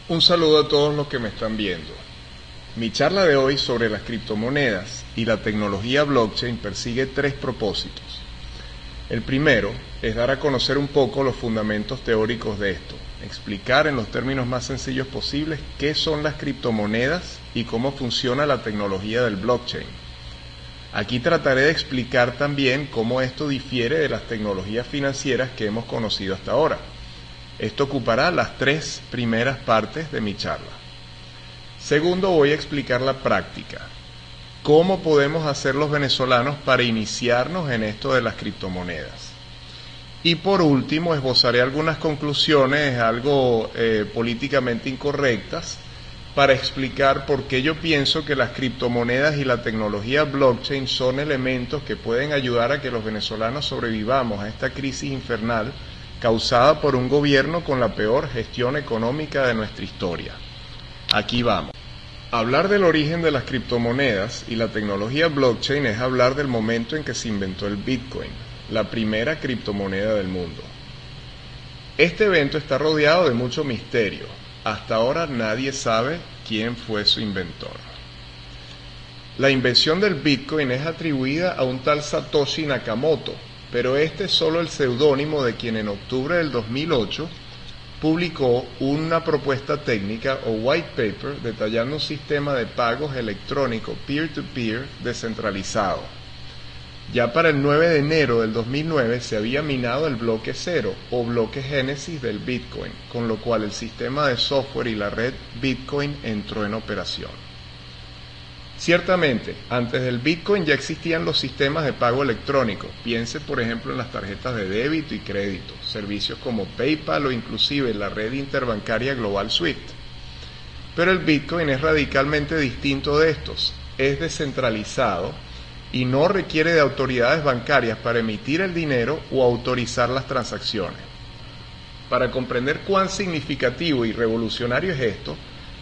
Un saludo a todos los que me están viendo. Mi charla de hoy sobre las criptomonedas y la tecnología blockchain persigue tres propósitos. El primero es dar a conocer un poco los fundamentos teóricos de esto, explicar en los términos más sencillos posibles qué son las criptomonedas y cómo funciona la tecnología del blockchain. Aquí trataré de explicar también cómo esto difiere de las tecnologías financieras que hemos conocido hasta ahora. Esto ocupará las tres primeras partes de mi charla. Segundo, voy a explicar la práctica. ¿Cómo podemos hacer los venezolanos para iniciarnos en esto de las criptomonedas? Y por último, esbozaré algunas conclusiones algo políticamente incorrectas para explicar por qué yo pienso que las criptomonedas y la tecnología blockchain son elementos que pueden ayudar a que los venezolanos sobrevivamos a esta crisis infernal causada por un gobierno con la peor gestión económica de nuestra historia. Aquí vamos. Hablar del origen de las criptomonedas y la tecnología blockchain es hablar del momento en que se inventó el Bitcoin, la primera criptomoneda del mundo. Este evento está rodeado de mucho misterio. Hasta ahora nadie sabe quién fue su inventor. La invención del Bitcoin es atribuida a un tal Satoshi Nakamoto, pero este es solo el seudónimo de quien en octubre del 2008 publicó una propuesta técnica o white paper detallando un sistema de pagos electrónico peer-to-peer descentralizado. Ya para el 9 de enero del 2009 se había minado el bloque cero o bloque génesis del Bitcoin, con lo cual el sistema de software y la red Bitcoin entró en operación. Ciertamente, antes del Bitcoin ya existían los sistemas de pago electrónico. Piense, por ejemplo, en las tarjetas de débito y crédito, servicios como PayPal o inclusive la red interbancaria global SWIFT. Pero el Bitcoin es radicalmente distinto de estos. Es descentralizado y no requiere de autoridades bancarias para emitir el dinero o autorizar las transacciones. Para comprender cuán significativo y revolucionario es esto,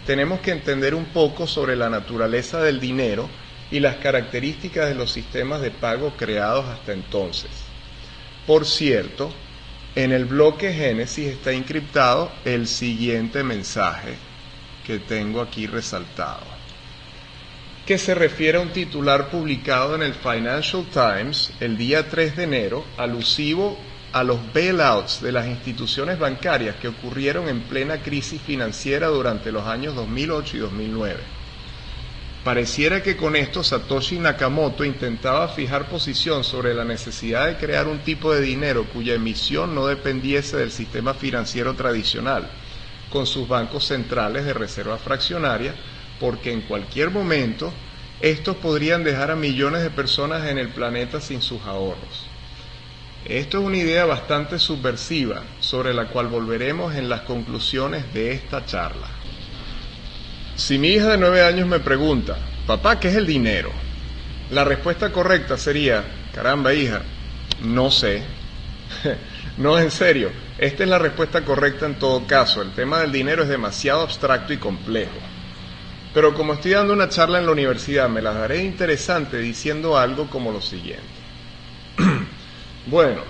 tenemos que entender un poco sobre la naturaleza del dinero y las características de los sistemas de pago creados hasta entonces. Por cierto, en el bloque Génesis está encriptado el siguiente mensaje que tengo aquí resaltado, que se refiere a un titular publicado en el Financial Times el día 3 de enero, alusivo a los bailouts de las instituciones bancarias que ocurrieron en plena crisis financiera durante los años 2008 y 2009. Pareciera que con esto Satoshi Nakamoto intentaba fijar posición sobre la necesidad de crear un tipo de dinero cuya emisión no dependiese del sistema financiero tradicional, con sus bancos centrales de reserva fraccionaria, porque en cualquier momento estos podrían dejar a millones de personas en el planeta sin sus ahorros. Esto es una idea bastante subversiva, sobre la cual volveremos en las conclusiones de esta charla. Si mi hija de 9 años me pregunta, papá, ¿qué es el dinero?, la respuesta correcta sería, caramba hija, no sé. No, en serio, esta es la respuesta correcta en todo caso. El tema del dinero es demasiado abstracto y complejo. Pero como estoy dando una charla en la universidad, me las daré interesante diciendo algo como lo siguiente. Bueno,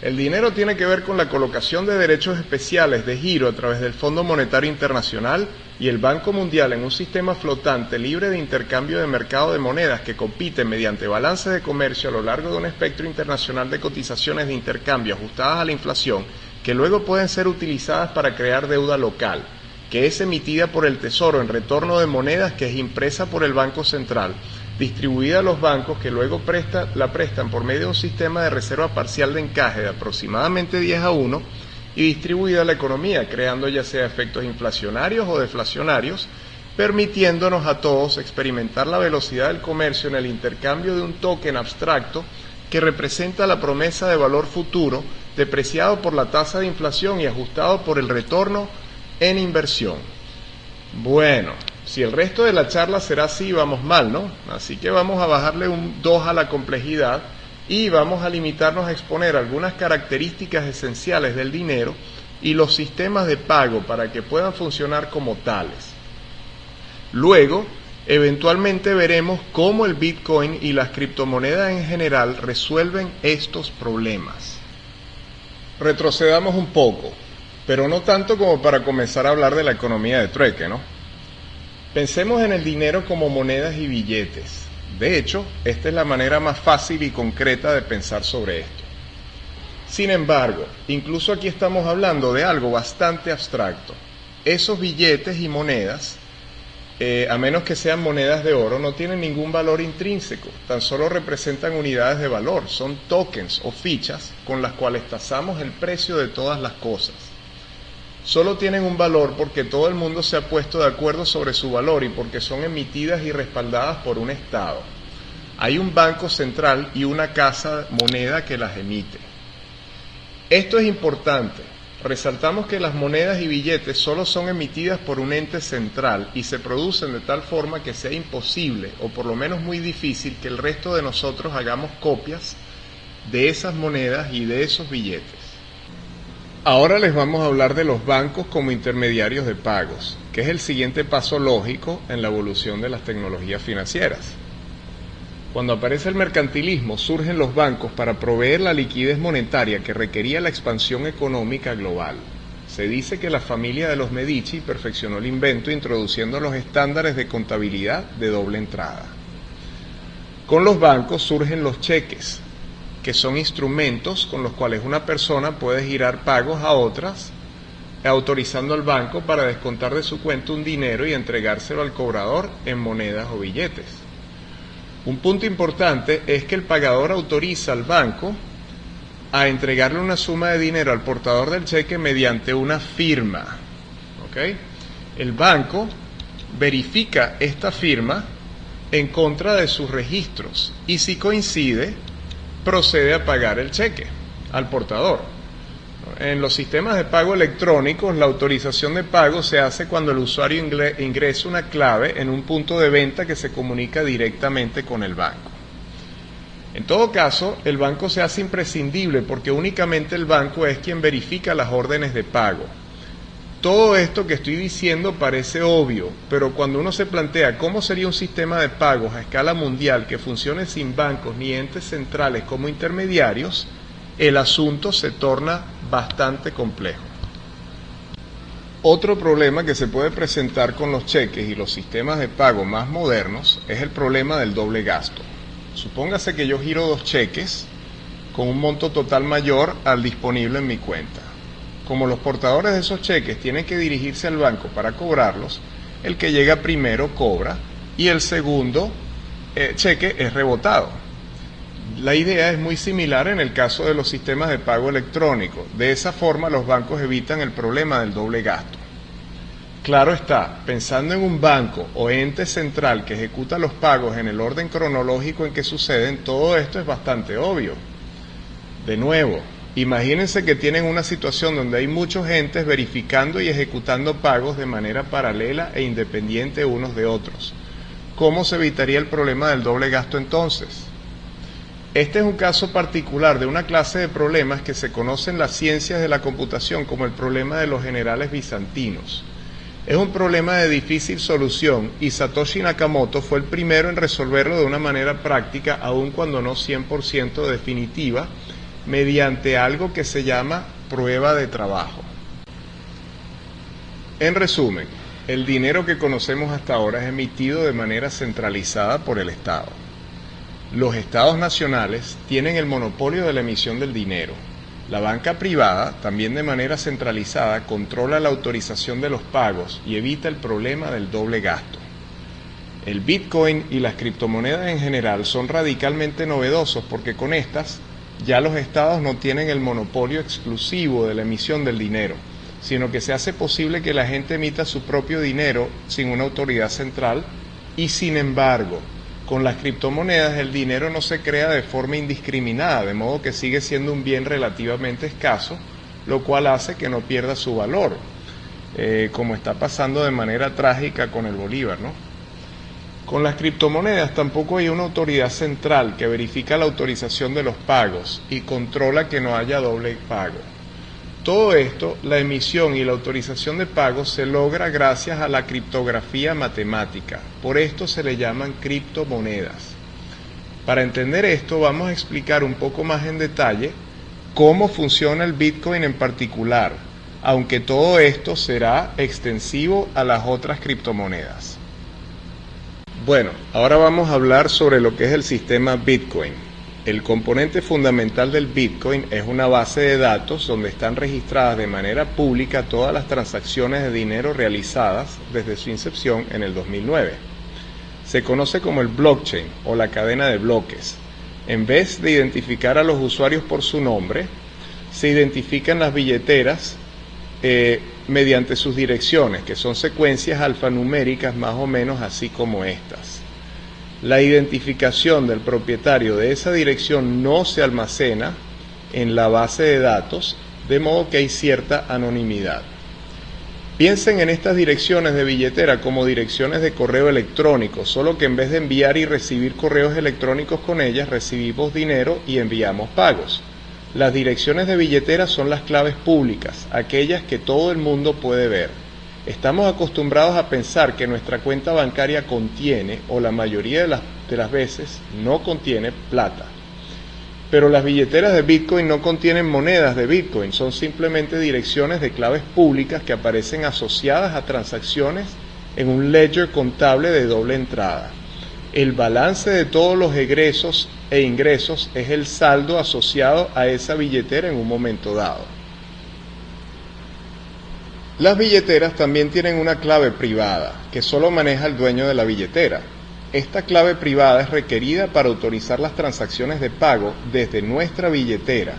el dinero tiene que ver con la colocación de derechos especiales de giro a través del Fondo Monetario Internacional y el Banco Mundial en un sistema flotante libre de intercambio de mercado de monedas que compiten mediante balances de comercio a lo largo de un espectro internacional de cotizaciones de intercambio ajustadas a la inflación que luego pueden ser utilizadas para crear deuda local, que es emitida por el Tesoro en retorno de monedas que es impresa por el Banco Central, distribuida a los bancos que luego la prestan por medio de un sistema de reserva parcial de encaje de aproximadamente 10:1 y distribuida a la economía, creando ya sea efectos inflacionarios o deflacionarios, permitiéndonos a todos experimentar la velocidad del comercio en el intercambio de un token abstracto que representa la promesa de valor futuro depreciado por la tasa de inflación y ajustado por el retorno en inversión. Bueno, si el resto de la charla será así, vamos mal, ¿no? Así que vamos a bajarle un 2 a la complejidad y vamos a limitarnos a exponer algunas características esenciales del dinero y los sistemas de pago para que puedan funcionar como tales. Luego, eventualmente veremos cómo el Bitcoin y las criptomonedas en general resuelven estos problemas. Retrocedamos un poco. pero no tanto como para comenzar a hablar de la economía de trueque, ¿no? Pensemos en el dinero como monedas y billetes. De hecho, esta es la manera más fácil y concreta de pensar sobre esto. Sin embargo, incluso aquí estamos hablando de algo bastante abstracto. Esos billetes y monedas, a menos que sean monedas de oro, no tienen ningún valor intrínseco, tan solo representan unidades de valor, son tokens o fichas con las cuales tasamos el precio de todas las cosas. Solo tienen un valor porque todo el mundo se ha puesto de acuerdo sobre su valor y porque son emitidas y respaldadas por un Estado. Hay un banco central y una casa moneda que las emite. Esto es importante. Resaltamos que las monedas y billetes solo son emitidas por un ente central y se producen de tal forma que sea imposible, o por lo menos muy difícil, que el resto de nosotros hagamos copias de esas monedas y de esos billetes. Ahora les vamos a hablar de los bancos como intermediarios de pagos, que es el siguiente paso lógico en la evolución de las tecnologías financieras. Cuando aparece el mercantilismo, surgen los bancos para proveer la liquidez monetaria que requería la expansión económica global. Se dice que la familia de los Medici perfeccionó el invento introduciendo los estándares de contabilidad de doble entrada. Con los bancos surgen los cheques, que son instrumentos con los cuales una persona puede girar pagos a otras, autorizando al banco para descontar de su cuenta un dinero y entregárselo al cobrador en monedas o billetes. Un punto importante es que el pagador autoriza al banco a entregarle una suma de dinero al portador del cheque mediante una firma. ¿Okay? El banco verifica esta firma en contra de sus registros y si coincide, procede a pagar el cheque al portador. En los sistemas de pago electrónicos, la autorización de pago se hace cuando el usuario ingresa una clave en un punto de venta que se comunica directamente con el banco. En todo caso, el banco se hace imprescindible porque únicamente el banco es quien verifica las órdenes de pago. Todo esto que estoy diciendo parece obvio, pero cuando uno se plantea cómo sería un sistema de pagos a escala mundial que funcione sin bancos ni entes centrales como intermediarios, el asunto se torna bastante complejo. Otro problema que se puede presentar con los cheques y los sistemas de pago más modernos es el problema del doble gasto. Supóngase que yo giro 2 cheques con un monto total mayor al disponible en mi cuenta. Como los portadores de esos cheques tienen que dirigirse al banco para cobrarlos, el que llega primero cobra y el segundo cheque es rebotado. La idea es muy similar en el caso de los sistemas de pago electrónico. De esa forma los bancos evitan el problema del doble gasto. Claro está, pensando en un banco o ente central que ejecuta los pagos en el orden cronológico en que suceden, todo esto es bastante obvio. De nuevo, imagínense que tienen una situación donde hay muchos entes verificando y ejecutando pagos de manera paralela e independiente unos de otros. ¿Cómo se evitaría el problema del doble gasto entonces? Este es un caso particular de una clase de problemas que se conoce en las ciencias de la computación como el problema de los generales bizantinos. Es un problema de difícil solución y Satoshi Nakamoto fue el primero en resolverlo de una manera práctica, aun cuando no 100% definitiva, mediante algo que se llama prueba de trabajo. En resumen, el dinero que conocemos hasta ahora es emitido de manera centralizada por el Estado. Los Estados nacionales tienen el monopolio de la emisión del dinero. La banca privada, también de manera centralizada, controla la autorización de los pagos y evita el problema del doble gasto. El Bitcoin y las criptomonedas en general son radicalmente novedosos porque con estas ya los estados no tienen el monopolio exclusivo de la emisión del dinero, sino que se hace posible que la gente emita su propio dinero sin una autoridad central y sin embargo, con las criptomonedas el dinero no se crea de forma indiscriminada, de modo que sigue siendo un bien relativamente escaso, lo cual hace que no pierda su valor, como está pasando de manera trágica con el bolívar, ¿no? Con las criptomonedas tampoco hay una autoridad central que verifica la autorización de los pagos y controla que no haya doble pago. Todo esto, la emisión y la autorización de pagos se logra gracias a la criptografía matemática. Por esto se le llaman criptomonedas. Para entender esto vamos a explicar un poco más en detalle cómo funciona el Bitcoin en particular, aunque todo esto será extensivo a las otras criptomonedas. Bueno, ahora vamos a hablar sobre lo que es el sistema Bitcoin. El componente fundamental del Bitcoin es una base de datos donde están registradas de manera pública todas las transacciones de dinero realizadas desde su incepción en el 2009. Se conoce como el blockchain o la cadena de bloques. En vez de identificar a los usuarios por su nombre, se identifican las billeteras mediante sus direcciones, que son secuencias alfanuméricas más o menos así como estas. La identificación del propietario de esa dirección no se almacena en la base de datos, de modo que hay cierta anonimidad. Piensen en estas direcciones de billetera como direcciones de correo electrónico, solo que en vez de enviar y recibir correos electrónicos con ellas, recibimos dinero y enviamos pagos. Las direcciones de billetera son las claves públicas, aquellas que todo el mundo puede ver. Estamos acostumbrados a pensar que nuestra cuenta bancaria contiene, o la mayoría de las veces, no contiene plata. Pero las billeteras de Bitcoin no contienen monedas de Bitcoin, son simplemente direcciones de claves públicas que aparecen asociadas a transacciones en un ledger contable de doble entrada. El balance de todos los egresos e ingresos es el saldo asociado a esa billetera en un momento dado. Las billeteras también tienen una clave privada, que solo maneja el dueño de la billetera. Esta clave privada es requerida para autorizar las transacciones de pago desde nuestra billetera,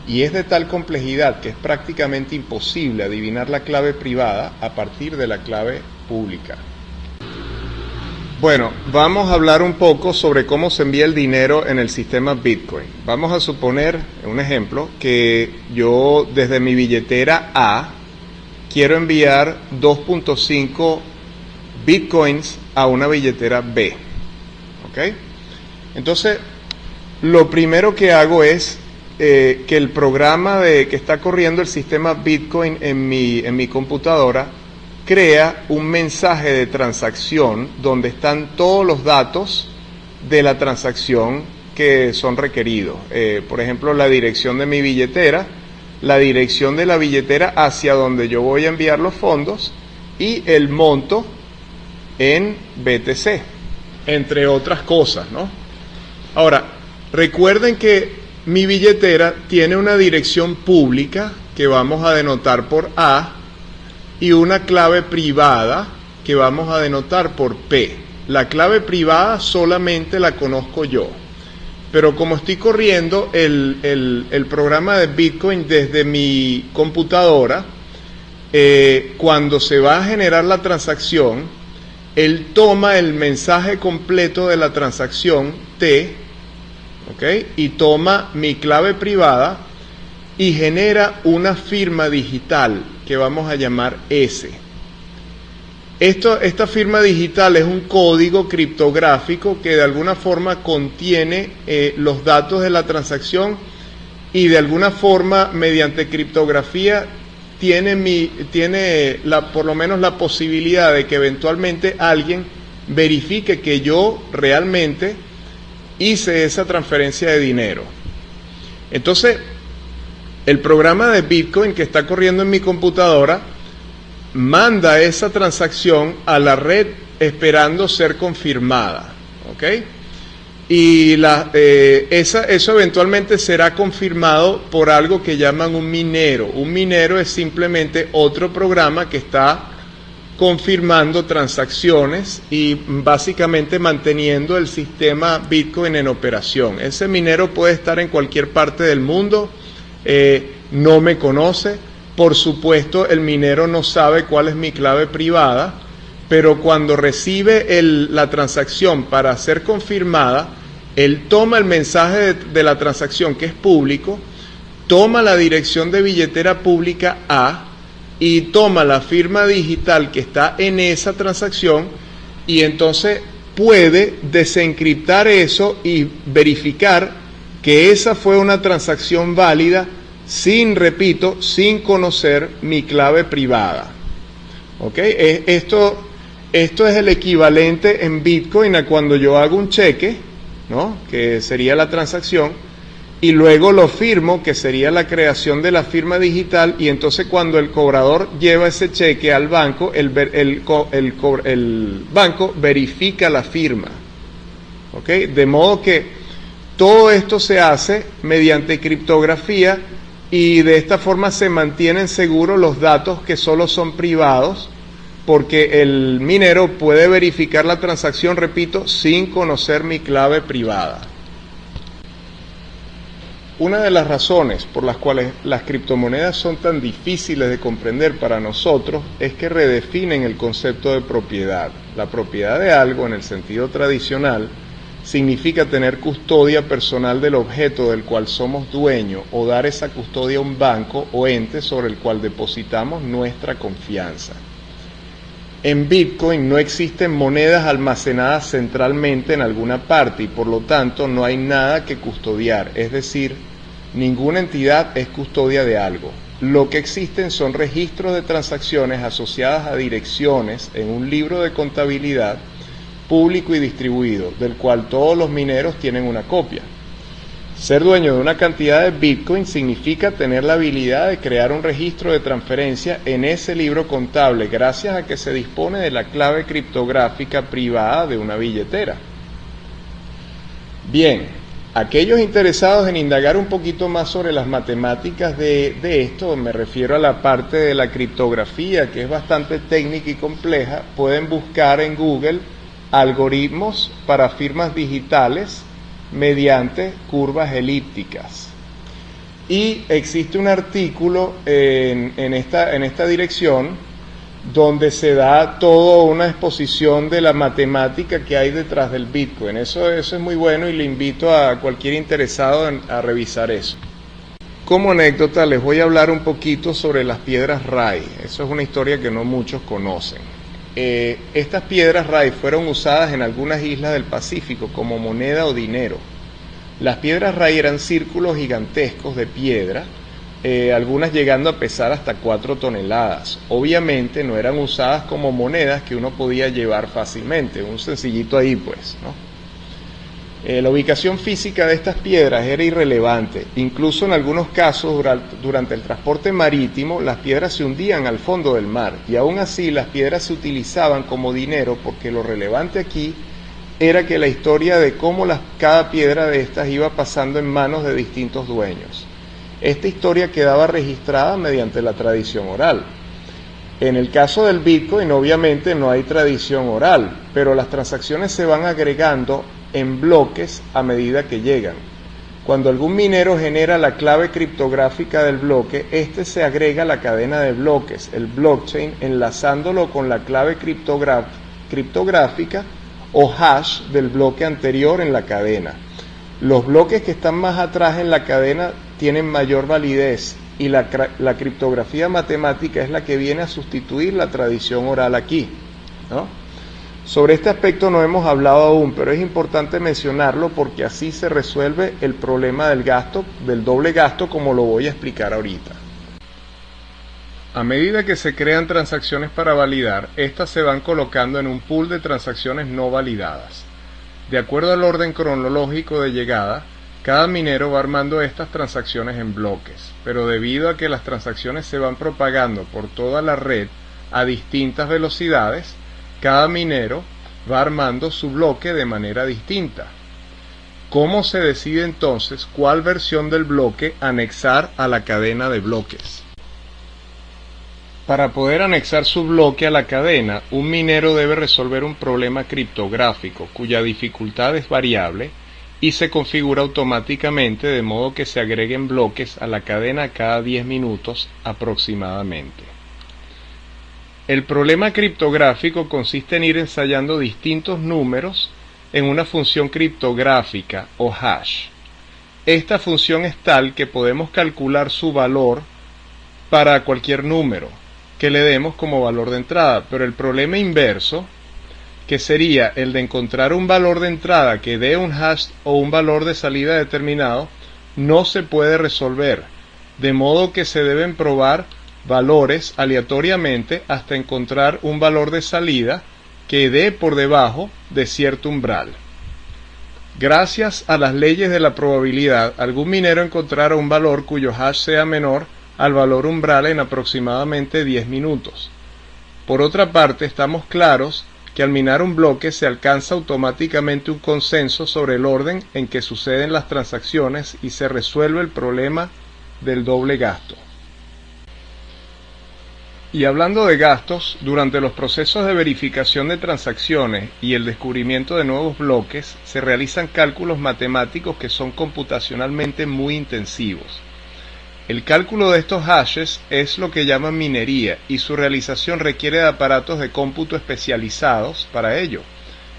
y es de tal complejidad que es prácticamente imposible adivinar la clave privada a partir de la clave pública. Bueno, vamos a hablar un poco sobre cómo se envía el dinero en el sistema Bitcoin. Vamos a suponer, un ejemplo, que yo desde mi billetera A quiero enviar 2.5 Bitcoins a una billetera B. ¿Ok? Entonces, lo primero que hago es que el programa que está corriendo el sistema Bitcoin en mi computadora crea un mensaje de transacción donde están todos los datos de la transacción que son requeridos. Por ejemplo, la dirección de mi billetera, la dirección de la billetera hacia donde yo voy a enviar los fondos y el monto en BTC, entre otras cosas, ¿no? Ahora, recuerden que mi billetera tiene una dirección pública que vamos a denotar por A y una clave privada que vamos a denotar por P. La clave privada solamente la conozco yo, pero como estoy corriendo el programa de Bitcoin desde mi computadora, cuando se va a generar la transacción, él toma el mensaje completo de la transacción T, ¿okay? Y toma mi clave privada y genera una firma digital que vamos a llamar S. Esta firma digital es un código criptográfico que de alguna forma contiene los datos de la transacción y de alguna forma mediante criptografía tiene por lo menos la posibilidad de que eventualmente alguien verifique que yo realmente hice esa transferencia de dinero. Entonces, el programa de Bitcoin que está corriendo en mi computadora manda esa transacción a la red esperando ser confirmada, ¿ok? Y eso eventualmente será confirmado por algo que llaman un minero. Un minero es simplemente otro programa que está confirmando transacciones y básicamente manteniendo el sistema Bitcoin en operación. Ese minero puede estar en cualquier parte del mundo, no me conoce. Por supuesto, el minero no sabe cuál es mi clave privada, pero cuando recibe la transacción para ser confirmada, él toma el mensaje de la transacción que es público, toma la dirección de billetera pública A y toma la firma digital que está en esa transacción y entonces puede desencriptar eso y verificar que esa fue una transacción válida sin conocer mi clave privada. ¿Ok? Esto es el equivalente en Bitcoin a cuando yo hago un cheque, ¿no? Que sería la transacción, y luego lo firmo, que sería la creación de la firma digital, y entonces cuando el cobrador lleva ese cheque al banco, el banco verifica la firma. ¿Ok? De modo que todo esto se hace mediante criptografía, y de esta forma se mantienen seguros los datos que solo son privados, porque el minero puede verificar la transacción, repito, sin conocer mi clave privada. Una de las razones por las cuales las criptomonedas son tan difíciles de comprender para nosotros es que redefinen el concepto de propiedad. La propiedad de algo, en el sentido tradicional, significa tener custodia personal del objeto del cual somos dueños, o dar esa custodia a un banco o ente sobre el cual depositamos nuestra confianza. En Bitcoin no existen monedas almacenadas centralmente en alguna parte, y por lo tanto no hay nada que custodiar, es decir, ninguna entidad es custodia de algo. Lo que existen son registros de transacciones asociadas a direcciones en un libro de contabilidad público y distribuido, del cual todos los mineros tienen una copia. Ser dueño de una cantidad de Bitcoin significa tener la habilidad de crear un registro de transferencia en ese libro contable, gracias a que se dispone de la clave criptográfica privada de una billetera. Bien, aquellos interesados en indagar un poquito más sobre las matemáticas de esto, me refiero a la parte de la criptografía, que es bastante técnica y compleja, pueden buscar en Google algoritmos para firmas digitales mediante curvas elípticas. Y existe un artículo en esta dirección donde se da toda una exposición de la matemática que hay detrás del Bitcoin. Eso es muy bueno, y le invito a cualquier interesado a revisar eso. Como anécdota les voy a hablar un poquito sobre las piedras Rai. Eso es una historia que no muchos conocen. Estas piedras Rai fueron usadas en algunas islas del Pacífico como moneda o dinero. Las piedras Rai eran círculos gigantescos de piedra, algunas llegando a pesar hasta 4 toneladas. Obviamente no eran usadas como monedas que uno podía llevar fácilmente, un sencillito ahí pues, ¿no? La ubicación física de estas piedras era irrelevante. Incluso en algunos casos, durante el transporte marítimo, las piedras se hundían al fondo del mar, y aún así las piedras se utilizaban como dinero, porque lo relevante aquí era que la historia de cómo cada piedra de estas iba pasando en manos de distintos dueños. Esta historia quedaba registrada mediante la tradición oral. En el caso del Bitcoin, obviamente no hay tradición oral, pero las transacciones se van agregando en bloques a medida que llegan. Cuando algún minero genera la clave criptográfica del bloque, este se agrega a la cadena de bloques, el blockchain, enlazándolo con la clave criptográfica o hash del bloque anterior en la cadena. Los bloques que están más atrás en la cadena tienen mayor validez, y la criptografía matemática es la que viene a sustituir la tradición oral aquí, ¿no? Sobre este aspecto no hemos hablado aún, pero es importante mencionarlo porque así se resuelve el problema del doble gasto, como lo voy a explicar ahorita. A medida que se crean transacciones para validar, estas se van colocando en un pool de transacciones no validadas. De acuerdo al orden cronológico de llegada, cada minero va armando estas transacciones en bloques, pero debido a que las transacciones se van propagando por toda la red a distintas velocidades, cada minero va armando su bloque de manera distinta. ¿Cómo se decide entonces cuál versión del bloque anexar a la cadena de bloques? Para poder anexar su bloque a la cadena, un minero debe resolver un problema criptográfico cuya dificultad es variable y se configura automáticamente, de modo que se agreguen bloques a la cadena cada 10 minutos aproximadamente. El problema criptográfico consiste en ir ensayando distintos números en una función criptográfica o hash. Esta función es tal que podemos calcular su valor para cualquier número que le demos como valor de entrada, pero el problema inverso, que sería el de encontrar un valor de entrada que dé un hash o un valor de salida determinado, no se puede resolver, de modo que se deben probar valores aleatoriamente hasta encontrar un valor de salida que dé por debajo de cierto umbral. Gracias a las leyes de la probabilidad, algún minero encontrará un valor cuyo hash sea menor al valor umbral en aproximadamente 10 minutos. Por otra parte, estamos claros que al minar un bloque se alcanza automáticamente un consenso sobre el orden en que suceden las transacciones y se resuelve el problema del doble gasto. Y hablando de gastos, durante los procesos de verificación de transacciones y el descubrimiento de nuevos bloques, se realizan cálculos matemáticos que son computacionalmente muy intensivos. El cálculo de estos hashes es lo que llaman minería y su realización requiere de aparatos de cómputo especializados para ello.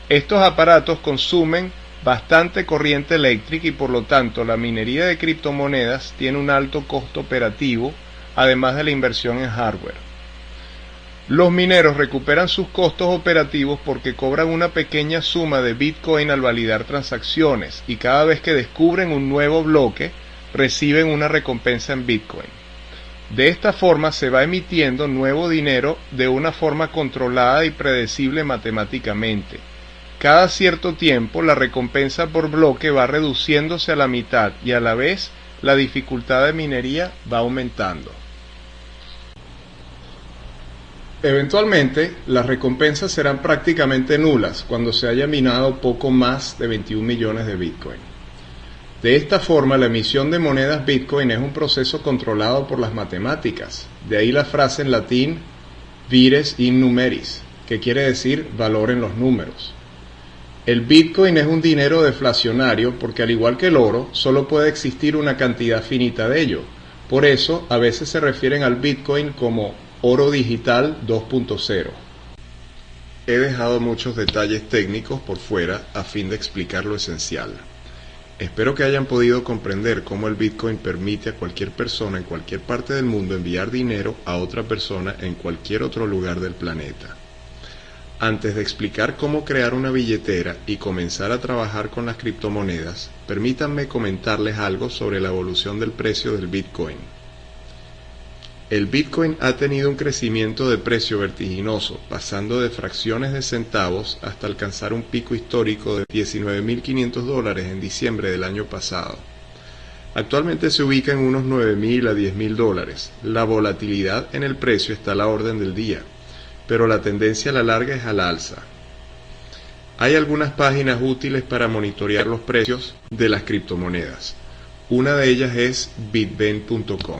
Estos aparatos consumen bastante corriente eléctrica y por lo tanto la minería de criptomonedas tiene un alto costo operativo, además de la inversión en hardware. Los mineros recuperan sus costos operativos porque cobran una pequeña suma de Bitcoin al validar transacciones y cada vez que descubren un nuevo bloque, reciben una recompensa en Bitcoin. De esta forma se va emitiendo nuevo dinero de una forma controlada y predecible matemáticamente. Cada cierto tiempo la recompensa por bloque va reduciéndose a la mitad y a la vez la dificultad de minería va aumentando. Eventualmente, las recompensas serán prácticamente nulas cuando se haya minado poco más de 21 millones de Bitcoin. De esta forma, la emisión de monedas Bitcoin es un proceso controlado por las matemáticas. De ahí la frase en latín vires in numeris, que quiere decir valor en los números. El Bitcoin es un dinero deflacionario porque al igual que el oro, solo puede existir una cantidad finita de ello. Por eso, a veces se refieren al Bitcoin como oro digital 2.0. He dejado muchos detalles técnicos por fuera a fin de explicar lo esencial. Espero que hayan podido comprender cómo el Bitcoin permite a cualquier persona en cualquier parte del mundo enviar dinero a otra persona en cualquier otro lugar del planeta. Antes de explicar cómo crear una billetera y comenzar a trabajar con las criptomonedas, permítanme comentarles algo sobre la evolución del precio del Bitcoin. El Bitcoin ha tenido un crecimiento de precio vertiginoso, pasando de fracciones de centavos hasta alcanzar un pico histórico de $19.500 en diciembre del año pasado. Actualmente se ubica en unos $9.000 a $10.000. La volatilidad en el precio está a la orden del día, pero la tendencia a la larga es al alza. Hay algunas páginas útiles para monitorear los precios de las criptomonedas. Una de ellas es bitben.com.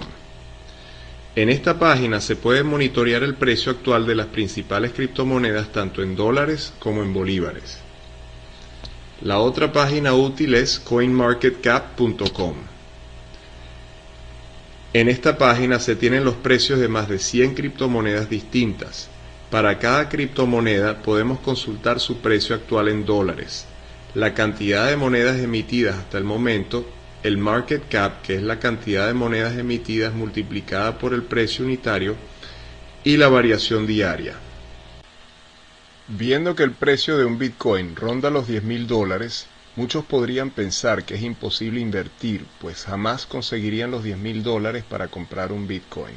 En esta página se puede monitorear el precio actual de las principales criptomonedas tanto en dólares como en bolívares. La otra página útil es coinmarketcap.com. En esta página se tienen los precios de más de 100 criptomonedas distintas. Para cada criptomoneda podemos consultar su precio actual en dólares, la cantidad de monedas emitidas hasta el momento, el market cap, que es la cantidad de monedas emitidas multiplicada por el precio unitario, y la variación diaria. Viendo que el precio de un Bitcoin ronda los $10.000, muchos podrían pensar que es imposible invertir, pues jamás conseguirían los $10.000 para comprar un Bitcoin.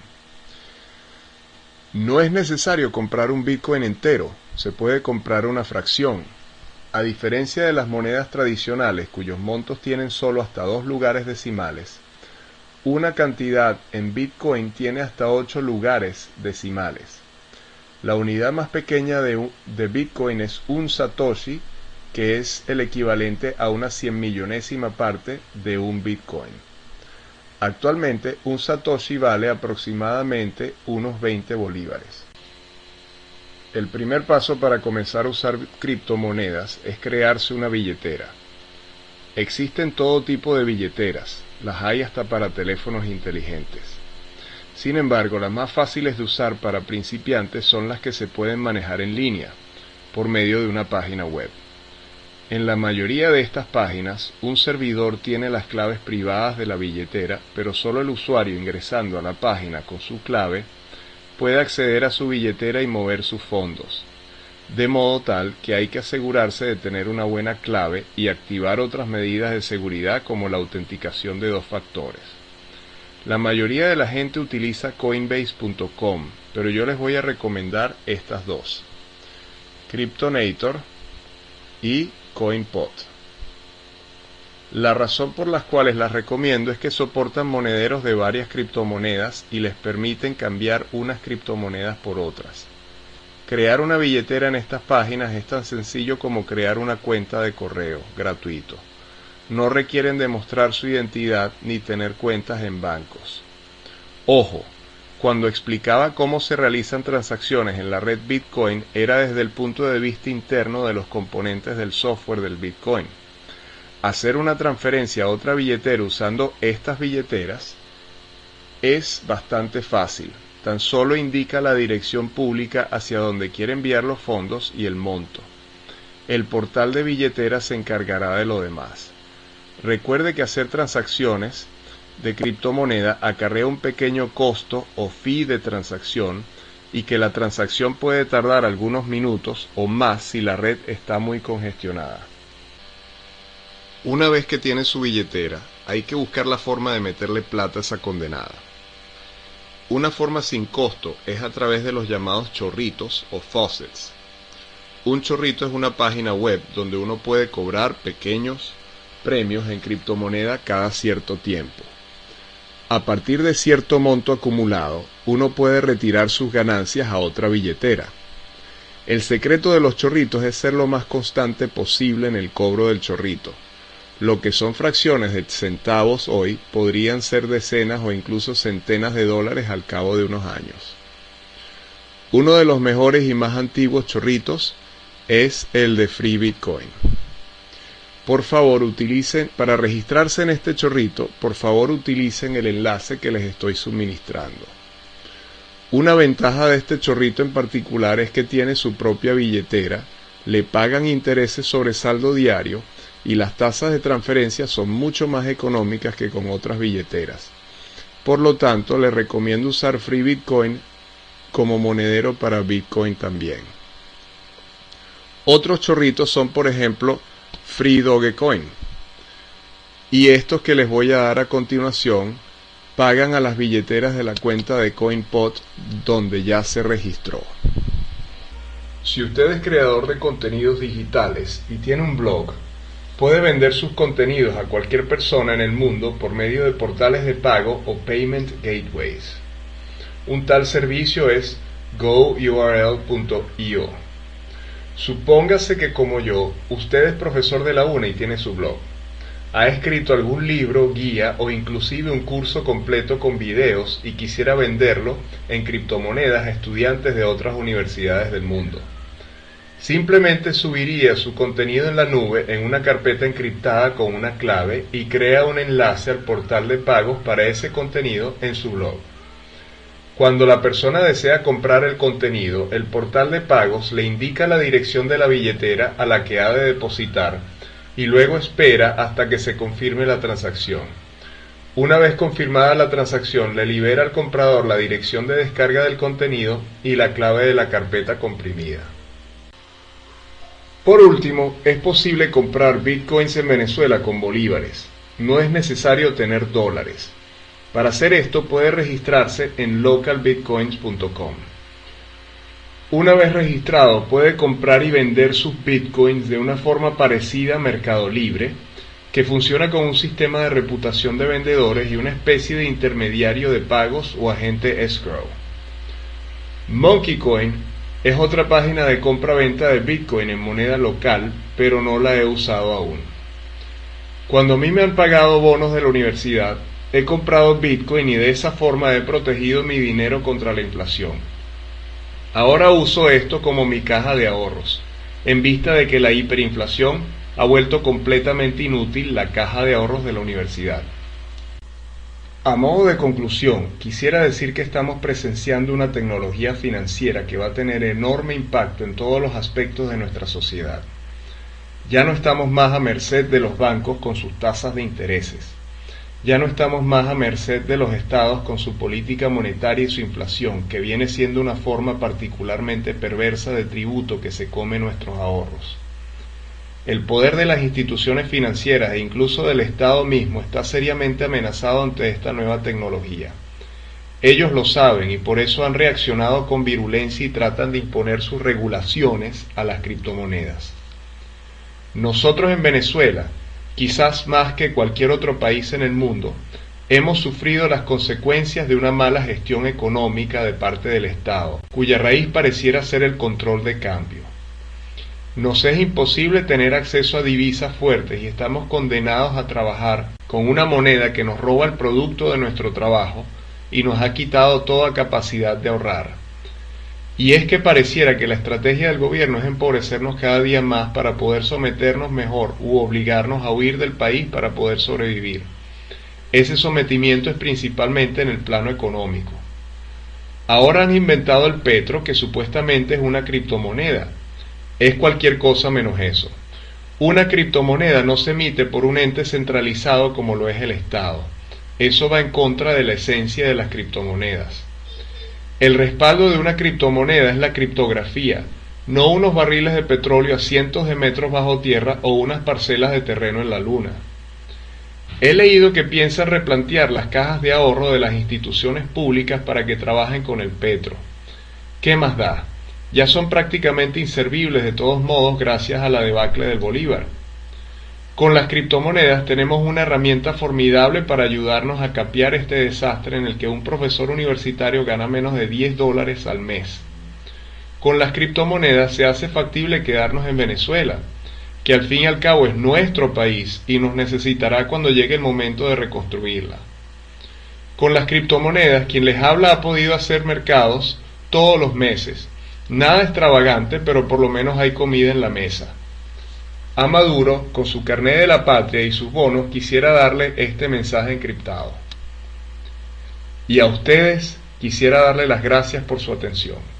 No es necesario comprar un Bitcoin entero, se puede comprar una fracción. A diferencia de las monedas tradicionales, cuyos montos tienen solo hasta 2 lugares decimales, una cantidad en Bitcoin tiene hasta 8 lugares decimales. La unidad más pequeña de Bitcoin es un Satoshi, que es el equivalente a una 100.000.000ª parte de un Bitcoin. Actualmente, un Satoshi vale aproximadamente unos 20 bolívares. El primer paso para comenzar a usar criptomonedas es crearse una billetera. Existen todo tipo de billeteras, las hay hasta para teléfonos inteligentes. Sin embargo, las más fáciles de usar para principiantes son las que se pueden manejar en línea, por medio de una página web. En la mayoría de estas páginas, un servidor tiene las claves privadas de la billetera, pero solo el usuario ingresando a la página con su clave puede acceder a su billetera y mover sus fondos, de modo tal que hay que asegurarse de tener una buena clave y activar otras medidas de seguridad como la autenticación de 2 factores. La mayoría de la gente utiliza coinbase.com, pero yo les voy a recomendar estas dos: Cryptonator y CoinPot. La razón por las cuales las recomiendo es que soportan monederos de varias criptomonedas y les permiten cambiar unas criptomonedas por otras. Crear una billetera en estas páginas es tan sencillo como crear una cuenta de correo gratuito. No requieren demostrar su identidad ni tener cuentas en bancos. Ojo, cuando explicaba cómo se realizan transacciones en la red Bitcoin era desde el punto de vista interno de los componentes del software del Bitcoin. Hacer una transferencia a otra billetera usando estas billeteras es bastante fácil. Tan solo indica la dirección pública hacia donde quiere enviar los fondos y el monto. El portal de billeteras se encargará de lo demás. Recuerde que hacer transacciones de criptomoneda acarrea un pequeño costo o fee de transacción y que la transacción puede tardar algunos minutos o más si la red está muy congestionada. Una vez que tiene su billetera, hay que buscar la forma de meterle plata a esa condenada. Una forma sin costo es a través de los llamados chorritos o faucets. Un chorrito es una página web donde uno puede cobrar pequeños premios en criptomoneda cada cierto tiempo. A partir de cierto monto acumulado, uno puede retirar sus ganancias a otra billetera. El secreto de los chorritos es ser lo más constante posible en el cobro del chorrito. Lo que son fracciones de centavos hoy podrían ser decenas o incluso centenas de dólares al cabo de unos años. Uno de los mejores y más antiguos chorritos es el de Free Bitcoin. Por favor, para registrarse en este chorrito, por favor utilicen el enlace que les estoy suministrando. Una ventaja de este chorrito en particular es que tiene su propia billetera, le pagan intereses sobre saldo diario y las tasas de transferencia son mucho más económicas que con otras billeteras. Por lo tanto, les recomiendo usar Free Bitcoin como monedero para Bitcoin también. Otros chorritos son, por ejemplo, Free Dogecoin. Y estos que les voy a dar a continuación pagan a las billeteras de la cuenta de CoinPot donde ya se registró. Si usted es creador de contenidos digitales y tiene un blog, puede vender sus contenidos a cualquier persona en el mundo por medio de portales de pago o payment gateways. Un tal servicio es GoURL.io. Supóngase que como yo, usted es profesor de la UNA y tiene su blog. Ha escrito algún libro, guía o inclusive un curso completo con videos y quisiera venderlo en criptomonedas a estudiantes de otras universidades del mundo. Simplemente subiría su contenido en la nube en una carpeta encriptada con una clave y crea un enlace al portal de pagos para ese contenido en su blog. Cuando la persona desea comprar el contenido, el portal de pagos le indica la dirección de la billetera a la que ha de depositar y luego espera hasta que se confirme la transacción. Una vez confirmada la transacción, le libera al comprador la dirección de descarga del contenido y la clave de la carpeta comprimida. Por último, es posible comprar bitcoins en Venezuela con bolívares. No es necesario tener dólares. Para hacer esto puede registrarse en localbitcoins.com. Una vez registrado puede comprar y vender sus bitcoins de una forma parecida a Mercado Libre, que funciona con un sistema de reputación de vendedores y una especie de intermediario de pagos o agente escrow. MonkeyCoin es otra página de compra-venta de Bitcoin en moneda local, pero no la he usado aún. Cuando a mí me han pagado bonos de la universidad, he comprado Bitcoin y de esa forma he protegido mi dinero contra la inflación. Ahora uso esto como mi caja de ahorros, en vista de que la hiperinflación ha vuelto completamente inútil la caja de ahorros de la universidad. A modo de conclusión, quisiera decir que estamos presenciando una tecnología financiera que va a tener enorme impacto en todos los aspectos de nuestra sociedad. Ya no estamos más a merced de los bancos con sus tasas de intereses. Ya no estamos más a merced de los estados con su política monetaria y su inflación, que viene siendo una forma particularmente perversa de tributo que se come nuestros ahorros. El poder de las instituciones financieras e incluso del Estado mismo está seriamente amenazado ante esta nueva tecnología. Ellos lo saben y por eso han reaccionado con virulencia y tratan de imponer sus regulaciones a las criptomonedas. Nosotros en Venezuela quizás más que cualquier otro país en el mundo, hemos sufrido las consecuencias de una mala gestión económica de parte del Estado, cuya raíz pareciera ser el control de cambio. Nos es imposible tener acceso a divisas fuertes y estamos condenados a trabajar con una moneda que nos roba el producto de nuestro trabajo y nos ha quitado toda capacidad de ahorrar. Y es que pareciera que la estrategia del gobierno es empobrecernos cada día más para poder someternos mejor u obligarnos a huir del país para poder sobrevivir. Ese sometimiento es principalmente en el plano económico. Ahora han inventado el petro, que supuestamente es una criptomoneda. Es cualquier cosa menos eso. Una criptomoneda no se emite por un ente centralizado como lo es el Estado. Eso va en contra de la esencia de las criptomonedas. El respaldo de una criptomoneda es la criptografía, no unos barriles de petróleo a cientos de metros bajo tierra o unas parcelas de terreno en la luna. He leído que piensan replantear las cajas de ahorro de las instituciones públicas para que trabajen con el petro. ¿Qué más da? Ya son prácticamente inservibles de todos modos gracias a la debacle del Bolívar. Con las criptomonedas tenemos una herramienta formidable para ayudarnos a capear este desastre en el que un profesor universitario gana menos de $10 al mes. Con las criptomonedas se hace factible quedarnos en Venezuela, que al fin y al cabo es nuestro país y nos necesitará cuando llegue el momento de reconstruirla. Con las criptomonedas, quien les habla ha podido hacer mercados todos los meses. Nada extravagante, pero por lo menos hay comida en la mesa. A Maduro, con su carné de la patria y sus bonos, quisiera darle este mensaje encriptado. Y a ustedes quisiera darle las gracias por su atención.